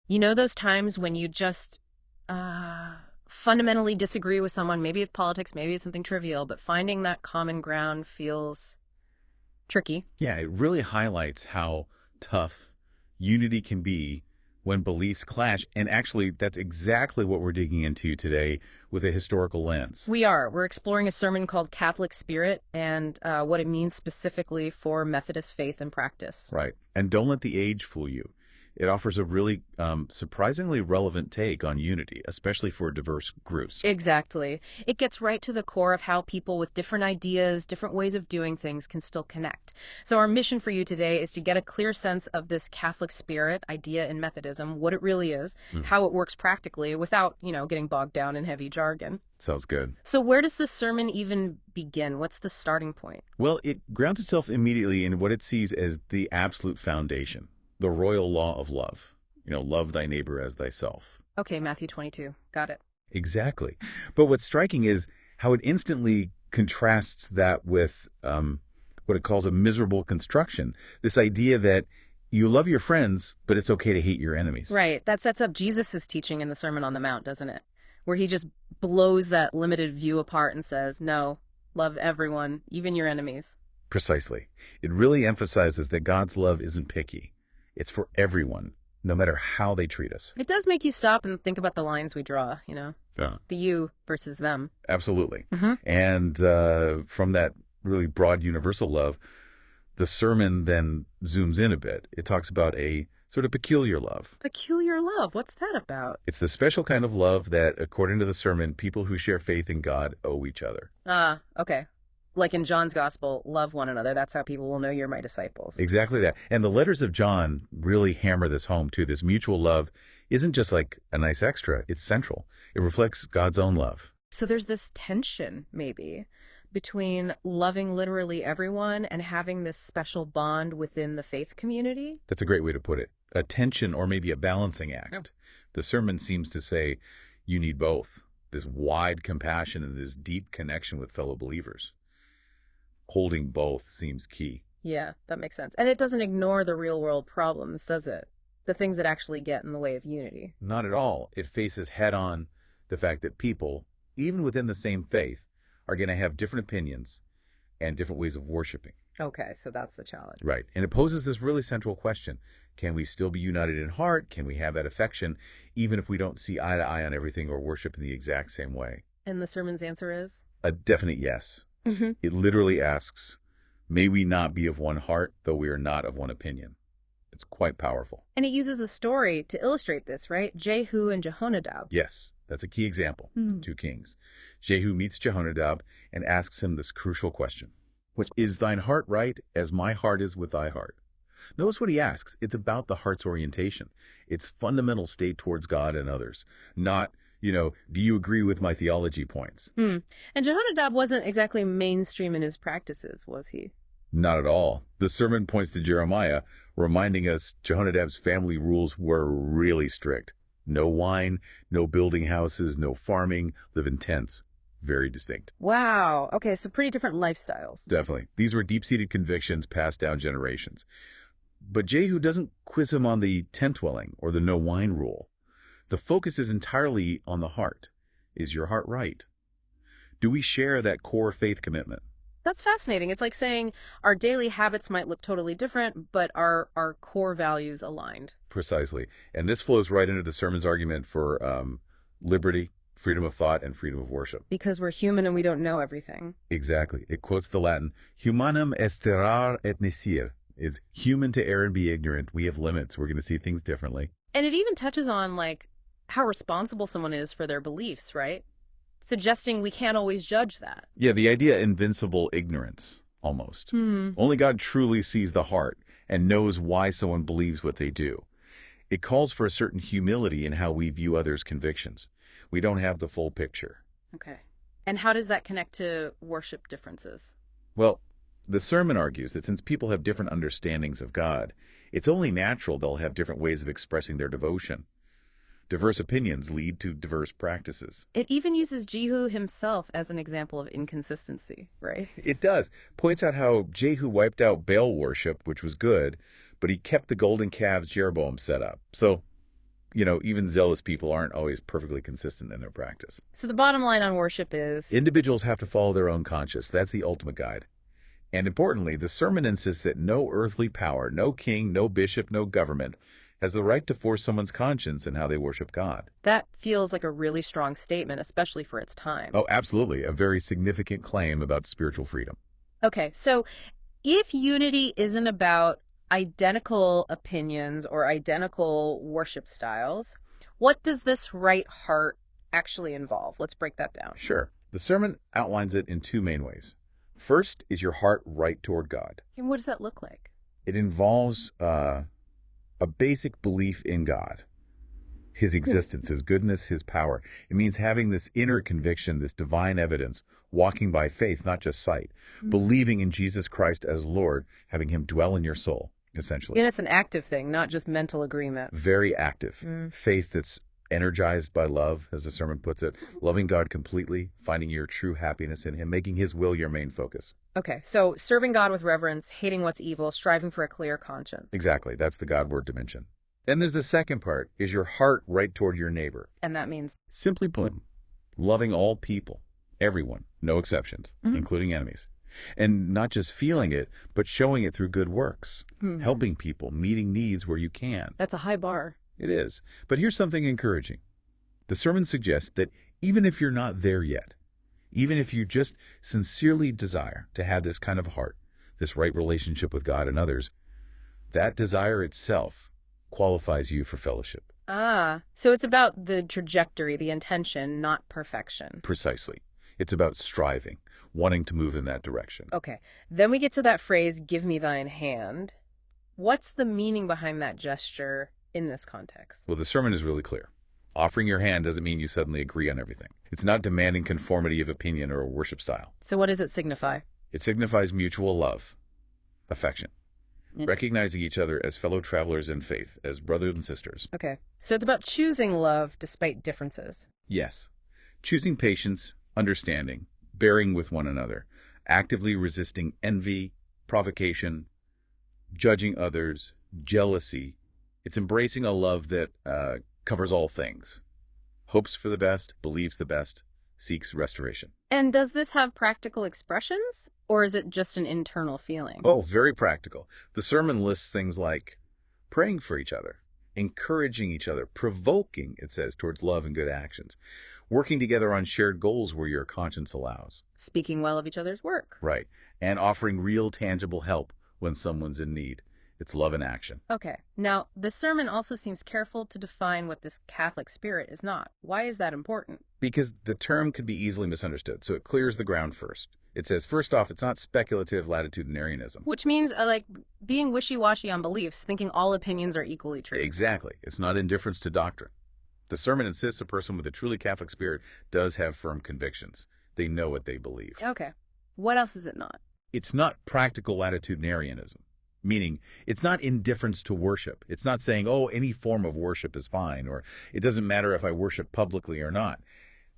You know those times when you just uh, fundamentally disagree with someone, maybe it's politics, maybe it's something trivial, but finding that common ground feels tricky. Yeah, it really highlights how tough unity can be when beliefs clash. And actually, that's exactly what we're digging into today with a historical lens. We are. We're exploring a sermon called Catholic Spirit and what it means specifically for Methodist faith and practice. Right. And don't let the age fool you. It offers a really surprisingly relevant take on unity, especially for diverse groups. Exactly. It gets right to the core of how people with different ideas, different ways of doing things can still connect. So, our mission for you today is to get a clear sense of this Catholic spirit idea in Methodism, what it really is, Mm, how it works practically without, getting bogged down in heavy jargon. sounds good. So, where does this sermon even begin? What's the starting point? Well, it grounds itself immediately in what it sees as the absolute foundation, the royal law of love. Love thy neighbor as thyself. Okay, Matthew 22. Got it. Exactly. But what's striking is how it instantly contrasts that with what it calls a miserable construction. This idea that you love your friends, but it's okay to hate your enemies. Right. That sets up Jesus' teaching in the Sermon on the Mount, doesn't it? Where he just blows that limited view apart and says, no, love everyone, even your enemies. Precisely. It really emphasizes that God's love isn't picky. It's for everyone, no matter how they treat us. It does make you stop and think about the lines we draw, Yeah. the you versus them. Absolutely. Hmm. And from that really broad universal love, the sermon then zooms in a bit. It talks about a sort of peculiar love. Peculiar love. What's that about? It's the special kind of love that, according to the sermon, people who share faith in God owe each other. Ah, okay. Like in John's gospel, love one another. That's how people will know you're my disciples. Exactly that. And the letters of John really hammer this home, too. This mutual love isn't just like a nice extra, it's central. It reflects God's own love. So there's this tension, maybe, between loving literally everyone and having this special bond within the faith community. That's a great way to put it. A tension or maybe a balancing act. Yep. The sermon seems to say you need both this wide compassion and this deep connection with fellow believers. Holding both seems key. Yeah, that makes sense. And it doesn't ignore the real world problems, does it? The things that actually get in the way of unity. Not at all. It faces head on the fact that people, even within the same faith, are going to have different opinions and different ways of worshiping. Okay, so that's the challenge. Right. And it poses this really central question. Can we still be united in heart? Can we have that affection, even if we don't see eye to eye on everything or worship in the exact same way? And the sermon's answer is? A definite yes. Mm-hmm. It literally asks, may we not be of one heart, though we are not of one opinion. It's quite powerful. And it uses a story to illustrate this, right? Jehu and Jehonadab. Yes, that's a key example. Hmm. 2 Kings. Jehu meets Jehonadab and asks him this crucial question, which is thine heart right as my heart is with thy heart? Notice what he asks. It's about the heart's orientation, its fundamental state towards God and others, not, do you agree with my theology points? Hmm. And Jehonadab wasn't exactly mainstream in his practices, was he? Not at all. The sermon points to Jeremiah, reminding us Jehonadab's family rules were really strict. No wine, no building houses, no farming, live in tents. Very distinct. Wow. Okay, so pretty different lifestyles. Definitely. These were deep-seated convictions passed down generations. But Jehu doesn't quiz him on the tent dwelling or the no wine rule. The focus is entirely on the heart. Is your heart right? Do we share that core faith commitment? That's fascinating. It's like saying our daily habits might look totally different, but our core values aligned. Precisely. And this flows right into the sermon's argument for liberty, freedom of thought, and freedom of worship. Because we're human and we don't know everything. Exactly. It quotes the Latin, humanum est errare et nescire. It's human to err and be ignorant. We have limits. We're going to see things differently. And it even touches on, like, how responsible someone is for their beliefs, right? Suggesting we can't always judge that. Yeah, the idea invincible ignorance, almost. Only God truly sees the heart and knows why someone believes what they do. It calls for a certain humility in how we view others' convictions. We don't have the full picture. Okay. And how does that connect to worship differences? Well, the sermon argues that since people have different understandings of God, it's only natural they'll have different ways of expressing their devotion. Diverse opinions lead to diverse practices. It even uses Jehu himself as an example of inconsistency, right? It does. Points out how Jehu wiped out Baal worship, which was good, but he kept the golden calves Jeroboam set up. So Even zealous people aren't always perfectly consistent in their practice. So the bottom line on worship is, Individuals have to follow their own conscience. That's the ultimate guide. And importantly, the sermon insists that no earthly power, no king, no bishop, no government has the right to force someone's conscience in how they worship God. that feels like a really strong statement, especially for its time. Oh, absolutely. A very significant claim about spiritual freedom. Okay, so if unity isn't about identical opinions or identical worship styles, what does this right heart actually involve? Let's break that down. Sure. The sermon outlines it in two main ways. First is your heart right toward God. And what does that look like? It involves a basic belief in God, his existence, his goodness, his power. It means having this inner conviction, this divine evidence, walking by faith, not just sight, believing in Jesus Christ as Lord, having him dwell in your soul, essentially. And it's an active thing, not just mental agreement. Very active. Faith that's energized by love, as the sermon puts it, loving God completely, finding your true happiness in him, making his will your main focus. Okay, so serving God with reverence, hating what's evil, striving for a clear conscience. Exactly. That's the God-word dimension. Then there's the second part, is your heart right toward your neighbor. And that means, Simply put, loving all people, everyone, no exceptions, including enemies. And not just feeling it, but showing it through good works, helping people, meeting needs where you can. that's a high bar. It is. But here's something encouraging. The sermon suggests that even if you're not there yet, even if you just sincerely desire to have this kind of heart, this right relationship with God and others, that desire itself qualifies you for fellowship. Ah, so it's about the trajectory, the intention, not perfection. Precisely. It's about striving, wanting to move in that direction. Okay, then we get to that phrase, give me thine hand. What's the meaning behind that gesture in this context? Well, the sermon is really clear. Offering your hand doesn't mean you suddenly agree on everything. It's not demanding conformity of opinion or a worship style. So what does it signify? It signifies mutual love, affection, recognizing each other as fellow travelers in faith, as brothers and sisters. Okay, so it's about choosing love despite differences. Yes. Choosing patience, understanding, bearing with one another, actively resisting envy, provocation, judging others, jealousy. It's embracing a love that covers all things, hopes for the best, believes the best, seeks restoration. And does this have practical expressions, or is it just an internal feeling? Oh, very practical. The sermon lists things like praying for each other, encouraging each other, provoking, it says, towards love and good actions, working together on shared goals where your conscience allows. Speaking well of each other's work. Right. And offering real, tangible help when someone's in need. It's love in action. Okay, now the sermon also seems careful to define what this Catholic spirit is not. Why is that important? Because the term could be easily misunderstood, so it clears the ground first. It says, first off, it's not speculative latitudinarianism. Which means, like, being wishy-washy on beliefs, thinking all opinions are equally true. Exactly. It's not indifference to doctrine. The sermon insists a person with a truly Catholic spirit does have firm convictions. They know what they believe. Okay. What else is it not? It's not practical latitudinarianism, meaning it's not indifference to worship. It's not saying, oh, any form of worship is fine, or it doesn't matter if I worship publicly or not.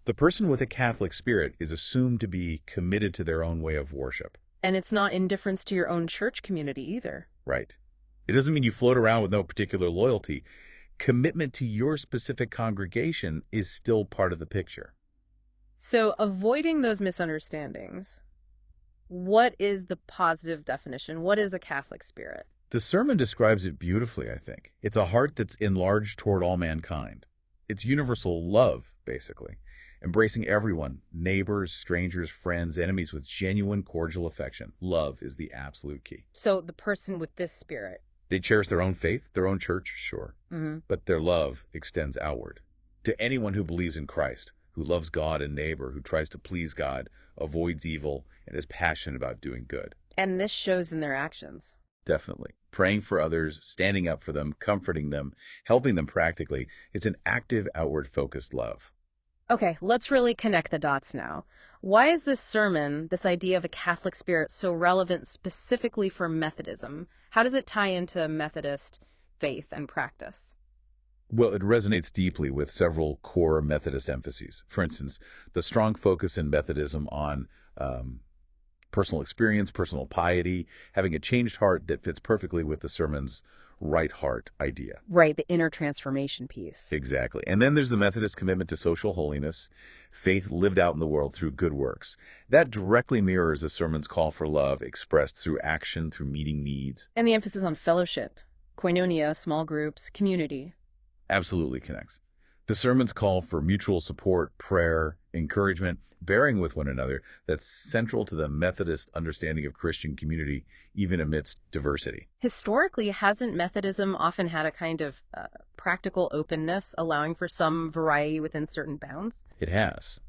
The person with a Catholic spirit is assumed to be committed to their own way of worship. And it's not indifference to your own church community either. Right. It doesn't mean you float around with no particular loyalty. Commitment to your specific congregation is still part of the picture. So avoiding those misunderstandings, what is the positive definition? What is a Catholic spirit? The sermon describes it beautifully, I think. It's a heart that's enlarged toward all mankind. It's universal love, basically. Embracing everyone, neighbors, strangers, friends, enemies with genuine, cordial affection. Love is the absolute key. So the person with this spirit. They cherish their own faith, their own church, sure. But their love extends outward. To anyone who believes in Christ, who loves God and neighbor, who tries to please God, avoids evil, and is passionate about doing good. And this shows in their actions. Definitely. Praying for others, standing up for them, comforting them, helping them practically. It's an active, outward-focused love. Okay, let's really connect the dots now. Why is this sermon, this idea of a Catholic spirit, so relevant specifically for Methodism? How does it tie into Methodist faith and practice? Well, it resonates deeply with several core Methodist emphases. For instance, the strong focus in Methodism on personal experience, personal piety, having a changed heart that fits perfectly with the sermon's right heart idea. Right, the inner transformation piece. Exactly. And then there's the Methodist commitment to social holiness, faith lived out in the world through good works. That directly mirrors the sermon's call for love expressed through action, through meeting needs. And the emphasis on fellowship, koinonia, small groups, community. Absolutely connects. The sermon's call for mutual support, prayer, encouragement, bearing with one another, that's central to the Methodist understanding of Christian community, even amidst diversity. Historically, hasn't Methodism often had a kind of practical openness, allowing for some variety within certain bounds? It has.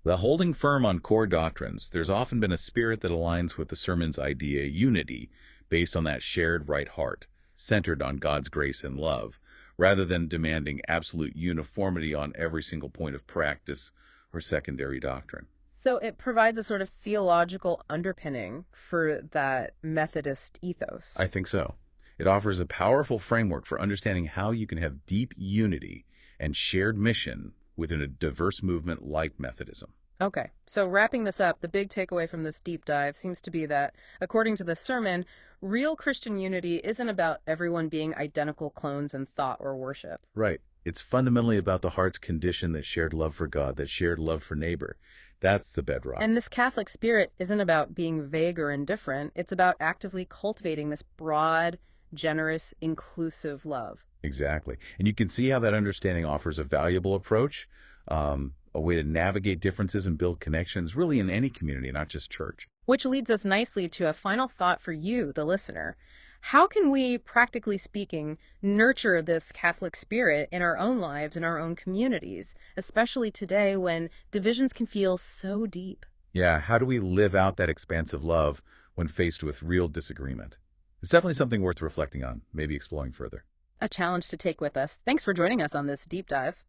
The holding firm on core doctrines, there's often been a spirit that aligns with the sermon's idea unity, based on that shared right heart, centered on God's grace and love, rather than demanding absolute uniformity on every single point of practice or secondary doctrine. So it provides a sort of theological underpinning for that Methodist ethos. I think so. It offers a powerful framework for understanding how you can have deep unity and shared mission within a diverse movement like Methodism. Okay, so wrapping this up, the big takeaway from this deep dive seems to be that, according to the sermon, real Christian unity isn't about everyone being identical clones in thought or worship. Right. It's fundamentally about the heart's condition, that shared love for God, that shared love for neighbor. That's the bedrock. And this Catholic spirit isn't about being vague or indifferent. It's about actively cultivating this broad, generous, inclusive love. Exactly. And you can see how that understanding offers a valuable approach, a way to navigate differences and build connections, really in any community, not just church. Which leads us nicely to a final thought for you, the listener. How can we, practically speaking, nurture this Catholic spirit in our own lives, in our own communities, especially today when divisions can feel so deep? Yeah, how do we live out that expansive love when faced with real disagreement? It's definitely something worth reflecting on, maybe exploring further. A challenge to take with us. Thanks for joining us on this deep dive.